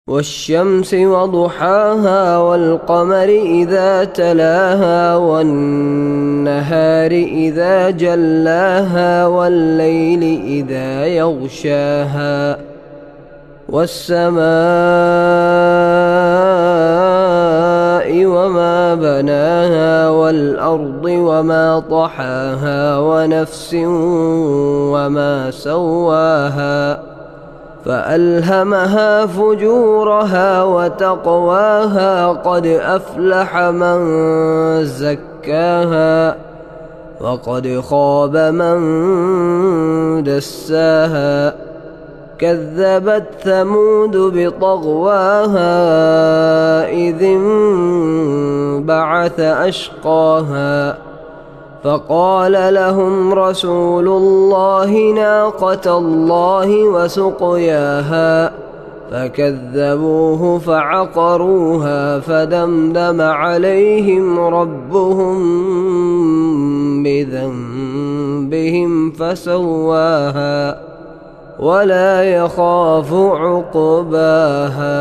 والشمس وضحاها والقمر إذا تلاها والنهار إذا جلاها والليل إذا يغشاها والسماء وما بناها والأرض وما طحاها ونفس وما سواها فألهمها فجورها وتقواها قد أفلح من زكاها وقد خاب من دساها كذبت ثمود بطغواها إذ انبعث أشقاها فقال لهم رسول الله ناقة الله وسقياها فكذبوه فعقروها فدمدم عليهم ربهم بذنبهم فسواها ولا يخاف عقباها.